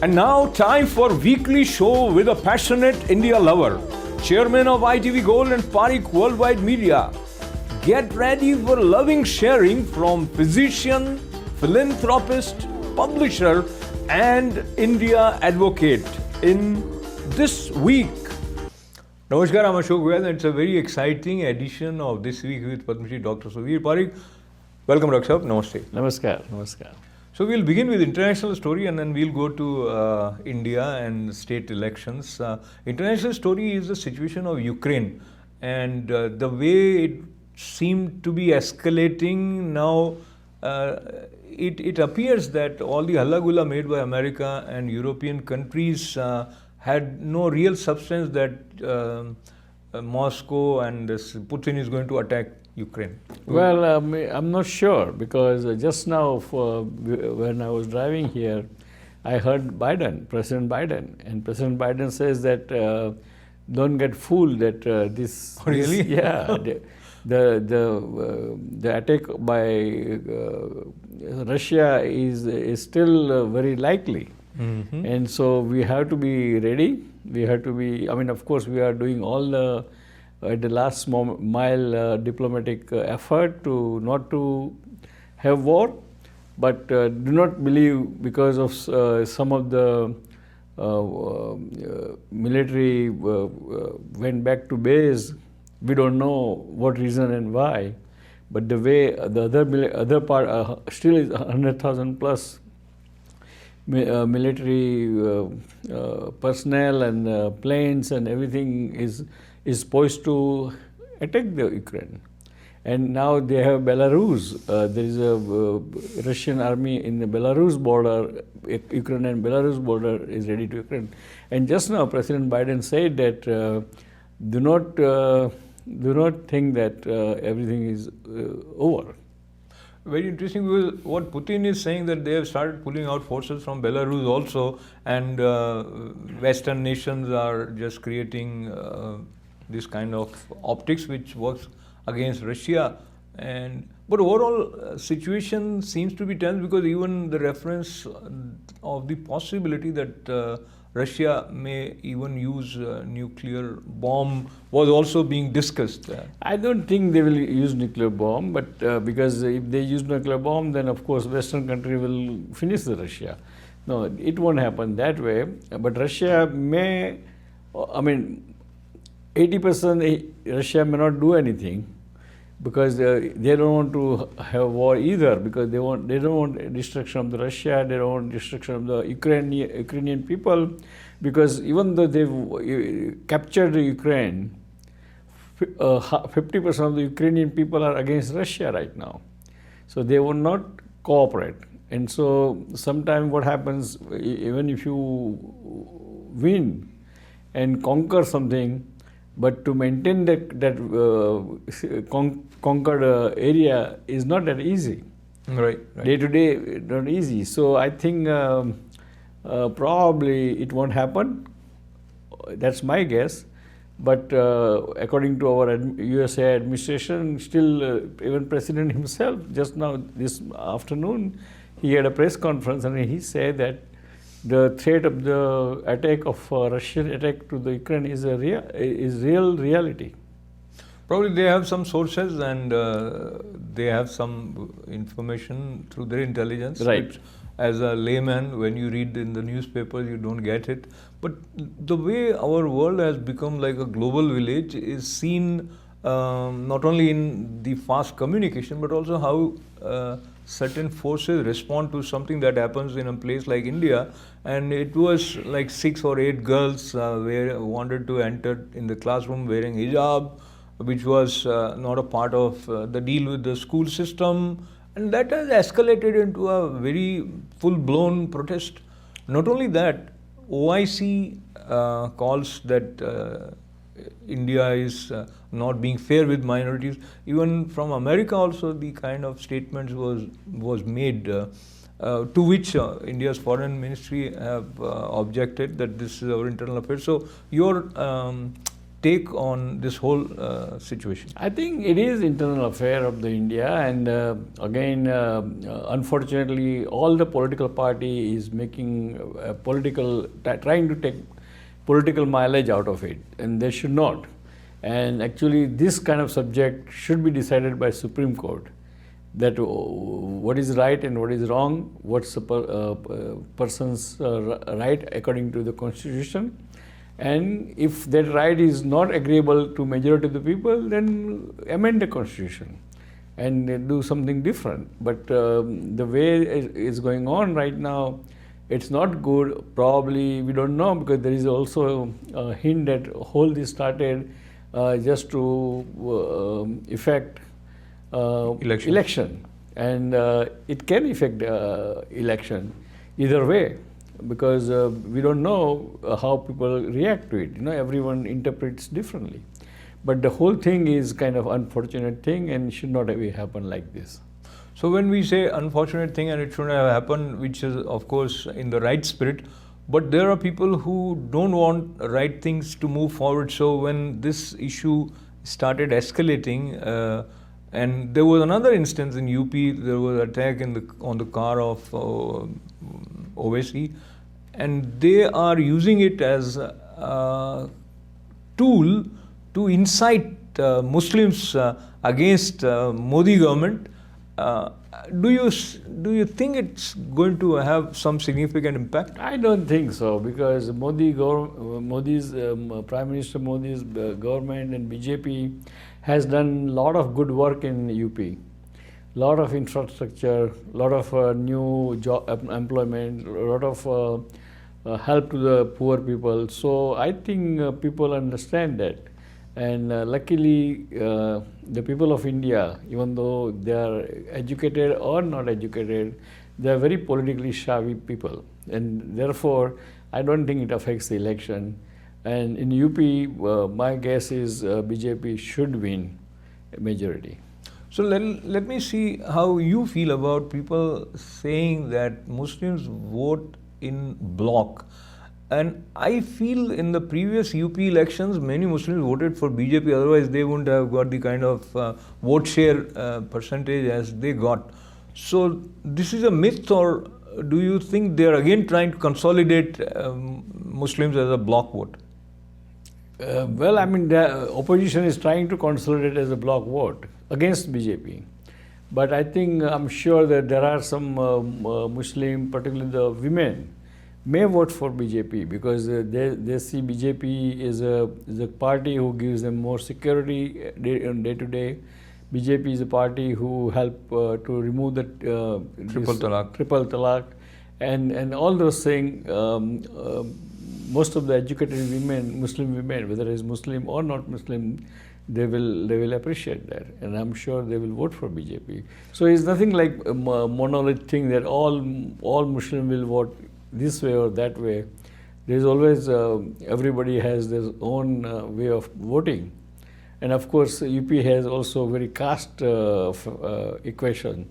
And now, time for weekly show with a passionate India lover, chairman of ITV Gold and Parikh Worldwide Media. Get ready for loving sharing from physician, philanthropist, publisher, and India advocate in this week. Namaskar, I'm Ashok Vaid, and it's a very exciting edition of This Week with Padma Shri Dr. Sudhir Parikh. Welcome, Dr. Sahab. Namaste. Namaskar. Namaskar. So we'll begin with international story and then we'll go to India and state elections. International story is the situation of Ukraine and the way it seemed to be escalating now. It appears that all the halagulla made by America and European countries had no real substance that Moscow and Putin is going to attack Ukraine. Well, I'm not sure because just now when I was driving here, I heard President Biden, and President Biden says that don't get fooled that this. Oh, really? The attack by Russia is still very likely. Mm-hmm. And so we have to be ready. We have to be, of course, we are doing all the last mile diplomatic effort to not to have war, but do not believe because of some of the military went back to base. We don't know what reason and why, but the way the other part still is 100,000 plus military personnel and planes and everything is poised to attack the Ukraine. And now they have Belarus. There is a Russian army in the Belarus border. Ukraine and Belarus border is ready to Ukraine. And just now President Biden said that do not think that everything is over. Very interesting because what Putin is saying that they have started pulling out forces from Belarus also, and Western nations are just creating this kind of optics which works against Russia. But overall situation seems to be tense because even the reference of the possibility that Russia may even use a nuclear bomb was also being discussed. I don't think they will use nuclear bomb, but because if they use nuclear bomb, then of course Western country will finish the Russia. No, it won't happen that way. But Russia may, 80% Russia may not do anything because they don't want to have war either because they don't want destruction of the Russia, they don't want destruction of the Ukrainian people because even though they've captured the Ukraine, 50% of the Ukrainian people are against Russia right now. So they will not cooperate. And so sometimes what happens, even if you win and conquer something, but to maintain that conquered area is not that easy. Right. Day to day, not easy. So I think probably it won't happen. That's my guess. But according to our USA administration, still even President himself, just now this afternoon, he had a press conference and he said that the threat of the attack of Russian attack to the Ukraine is real reality. Probably they have some sources and they have some information through their intelligence. Right. Which, as a layman, when you read in the newspapers, you don't get it. But the way our world has become like a global village is seen not only in the fast communication, but also how certain forces respond to something that happens in a place like India. And it was like 6 or 8 girls wanted to enter in the classroom wearing hijab, which was not a part of the deal with the school system. And that has escalated into a very full-blown protest. Not only that, OIC calls that India is not being fair with minorities. Even from America also the kind of statements was made to which India's foreign ministry have objected that this is our internal affair. So your take on this whole situation? I think it is internal affair of the India, and again, unfortunately, all the political party is making trying to take political mileage out of it, and they should not. And actually, this kind of subject should be decided by Supreme Court. That what is right and what is wrong, what's a person's right according to the Constitution. And if that right is not agreeable to majority of the people, then amend the Constitution and do something different. But the way it is going on right now, it's not good. Probably we don't know, because there is also a hint that whole this started just to affect election, and it can affect election either way, because we don't know how people react to it. Everyone interprets differently. But the whole thing is kind of unfortunate thing and should not have happened like this. So when we say unfortunate thing and it shouldn't have happened, which is of course in the right spirit, but there are people who don't want right things to move forward. So when this issue started escalating, and there was another instance in UP, there was an attack on the car of Owaisi, and they are using it as a tool to incite Muslims against Modi government. Do you think it's going to have some significant impact? I don't think so, because Modi's Prime Minister Modi's government and BJP has done a lot of good work in UP. Lot of infrastructure, lot of new job employment, a lot of help to the poor people. So I think people understand that. And luckily, the people of India, even though they are educated or not educated, they are very politically savvy people. And therefore, I don't think it affects the election. And in UP, my guess is BJP should win a majority. So let me see how you feel about people saying that Muslims vote in bloc. And I feel in the previous UP elections, many Muslims voted for BJP, otherwise they wouldn't have got the kind of vote share percentage as they got. So this is a myth, or do you think they are again trying to consolidate Muslims as a bloc vote? Well, I mean, the opposition is trying to consolidate as a bloc vote against BJP. But I think, I'm sure that there are some Muslim, particularly the women, may vote for BJP, because they see BJP is a party who gives them more security day to day. BJP is a party who help to remove the triple talaq, and all those things. Most of the educated women, Muslim women, whether it's Muslim or not Muslim, they will appreciate that, and I'm sure they will vote for BJP. So it's nothing like a monolith thing that all Muslim will vote this way or that way. There's always everybody has their own way of voting, and of course UP has also very caste equation.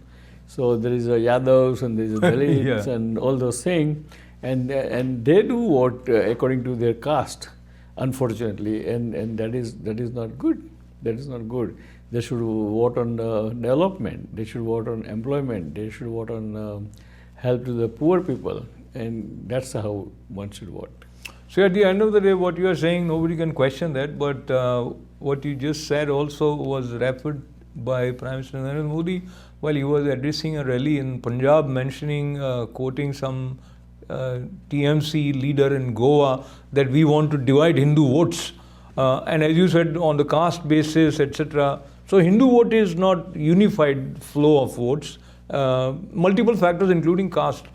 So there is a Yadavs and there is a Dalits yeah. and all those things. And they do vote according to their caste, unfortunately, and that is not good. That is not good. They should vote on development. They should vote on employment. They should vote on help to the poor people, and that's how one should vote. So at the end of the day, what you are saying, nobody can question that. But what you just said also was referred by Prime Minister Narendra Modi while he was addressing a rally in Punjab, mentioning, quoting some TMC leader in Goa, that we want to divide Hindu votes, and as you said, on the caste basis, etc. So Hindu vote is not unified flow of votes, multiple factors including caste.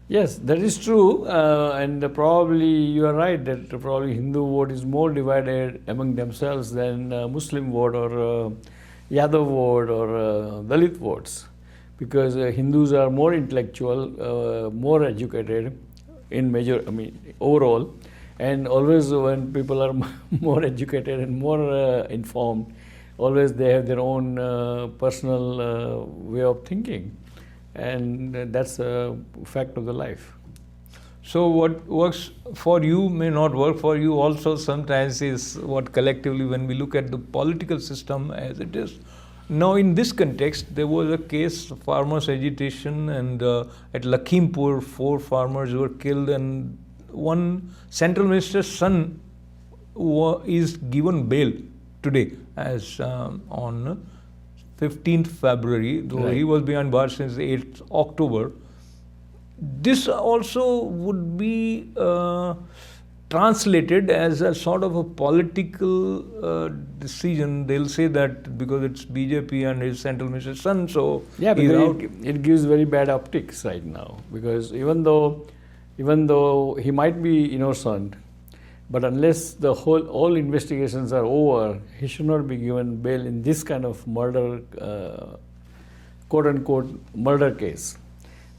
Yes, that is true, and probably you are right that probably Hindu vote is more divided among themselves than Muslim vote or Yadav vote or Dalit votes. Because Hindus are more intellectual, more educated overall, and always when people are more educated and more informed, always they have their own personal way of thinking, and that's a fact of the life. So what works for you may not work for you also sometimes is what collectively when we look at the political system as it is. Now in this context, there was a case of farmers' agitation and at Lakhimpur, 4 farmers were killed and one central minister's son is given bail today as on 15th February, though Right. he was behind bars since 8th October. This also would be translated as a sort of a political decision. They'll say that because it's BJP and his central minister's son, so Yeah, he's because out. it gives very bad optics right now. Because even though he might be innocent, but unless the all investigations are over, he should not be given bail in this kind of murder, quote unquote, murder case,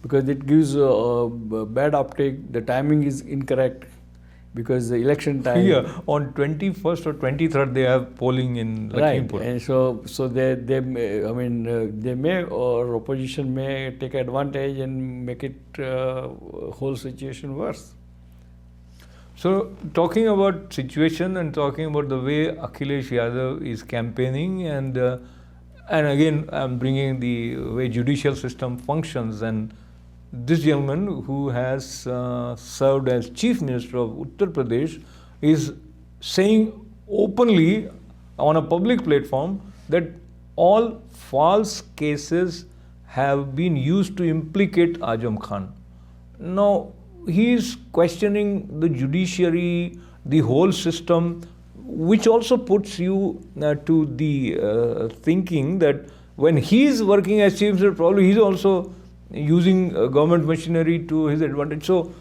because it gives a bad optic. The timing is incorrect because the election time. Yeah, on 21st or 23rd they have polling in Right, Lakhimpur. and so they may, I mean, they may, or opposition may take advantage and make it whole situation worse. So talking about situation and talking about the way Akhilesh Yadav is campaigning and again I'm bringing the way judicial system functions, and this gentleman who has served as Chief Minister of Uttar Pradesh is saying openly on a public platform that all false cases have been used to implicate Azam Khan. Now, he is questioning the judiciary, the whole system, which also puts you to the thinking that when he is working as Chief Minister, probably he is also using government machinery to his advantage. So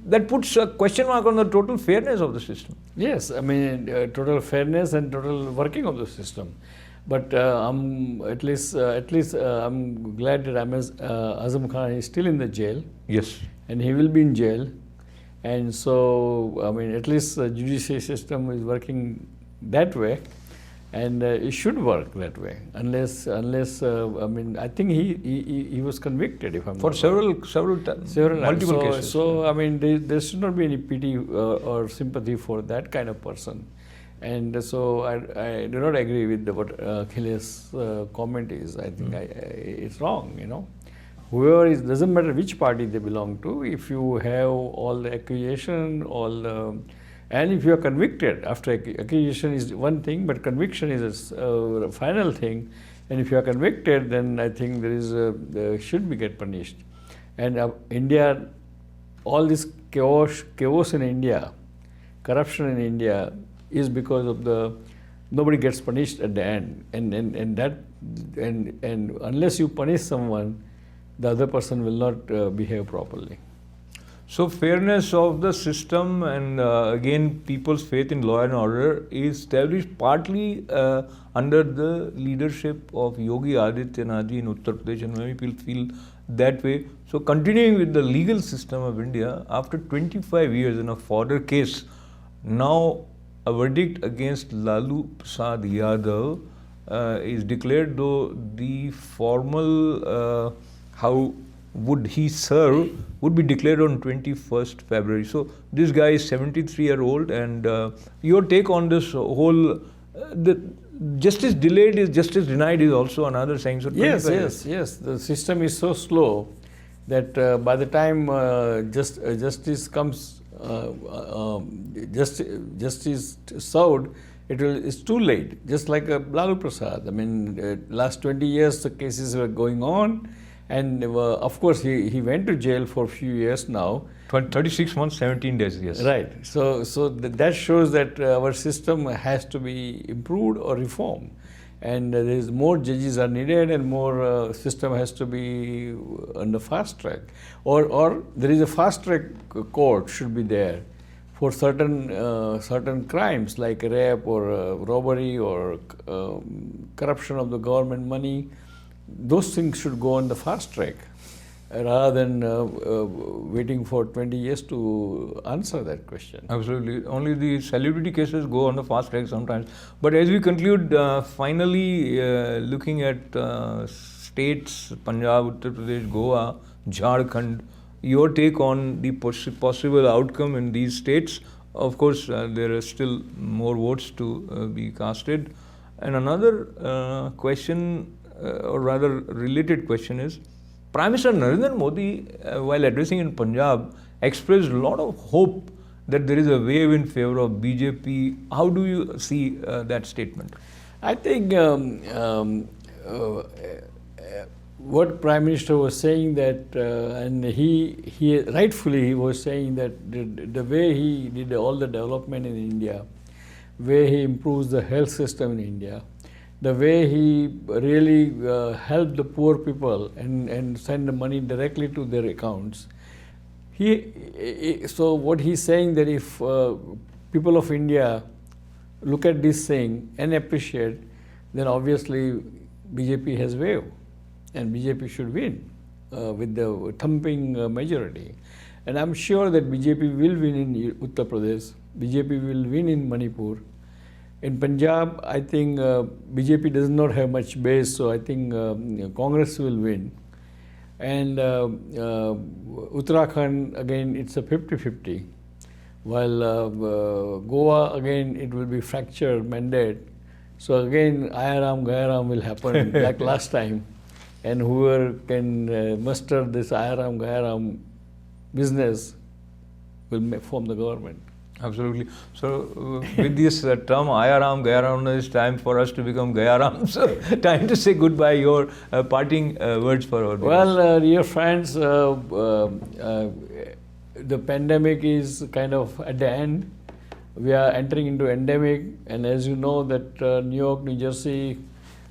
that puts a question mark on the total fairness of the system. Yes, I mean, total fairness and total working of the system. But I'm at least I'm glad that Azam Khan is still in the jail. Yes. And he will be in jail. And so, I mean, at least the judicial system is working that way, and it should work that way. Unless I mean, I think he was convicted, if I'm For not several wrong. multiple cases. So I mean, there should not be any pity or sympathy for that kind of person. And so I do not agree with what Akhile's comment is. I think it's wrong, you know. Whoever is, doesn't matter which party they belong to, if you have all the accusation, and if you are convicted, after accusation is one thing, but conviction is a final thing, and if you are convicted, then I think there should be get punished. And India, all this chaos in India, corruption in India, is because of nobody gets punished at the end, and unless you punish someone, the other person will not behave properly. So fairness of the system and again people's faith in law and order is established partly under the leadership of Yogi Adityanath in Uttar Pradesh, and many people feel that way. So continuing with the legal system of India, after 25 years in a fodder case, now a verdict against Lalu Prasad Yadav is declared, though the formal how would he serve would be declared on 21st February. So this guy is 73-year-old, and your take on this whole the justice delayed is justice denied is also another saying. So Yes. The system is so slow that by the time justice comes, justice served, it's too late. Just like Lalu Prasad. I mean, last 20 years the cases were going on. And of course, he went to jail for a few years now. 36 months, 17 days, yes. Right. So that shows that our system has to be improved or reformed. And there is more judges are needed, and more system has to be on the fast track. Or there is a fast track court should be there for certain crimes like rape or robbery or corruption of the government money. Those things should go on the fast track rather than waiting for 20 years to answer that question. Absolutely. Only the celebrity cases go on the fast track sometimes. But as we conclude, finally looking at states, Punjab, Uttar Pradesh, Goa, Jharkhand, your take on the possible outcome in these states. Of course, there are still more votes to be casted. And another question, or rather related question is, Prime Minister Narendra Modi, while addressing in Punjab, expressed a lot of hope that there is a wave in favor of BJP. How do you see that statement? I think what Prime Minister was saying that, and he rightfully he was saying that the way he did all the development in India, way he improves the health system in India, the way he really helped the poor people and send the money directly to their accounts. So what he's saying that if people of India look at this thing and appreciate, then obviously BJP has wave and BJP should win with the thumping majority. And I'm sure that BJP will win in Uttar Pradesh, BJP will win in Manipur. In Punjab, I think BJP does not have much base, so I think Congress will win. And Uttarakhand, again, it's a 50-50. While Goa, again, it will be fractured mandate. So again, Ayaram, Gayaram will happen like last time. And whoever can muster this Ayaram, Gayaram business will form the government. Absolutely. So, with this term Ayaram, Gayaram, it's time for us to become Gayaram. So, time to say goodbye. Your parting words for our viewers. Well, dear friends, the pandemic is kind of at the end. We are entering into endemic, and as you know that New York, New Jersey,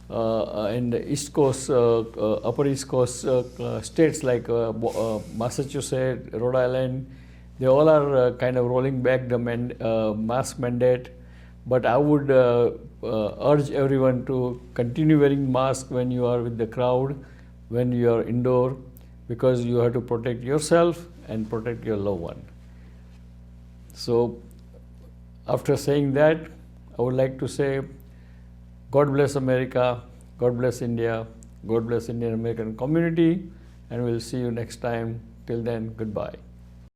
and the East Coast, Upper East Coast states like Massachusetts, Rhode Island, they all are kind of rolling back the mask mandate. But I would urge everyone to continue wearing mask when you are with the crowd, when you are indoor, because you have to protect yourself and protect your loved one. So, after saying that, I would like to say, God bless America, God bless India, God bless Indian American community, and we'll see you next time. Till then, goodbye.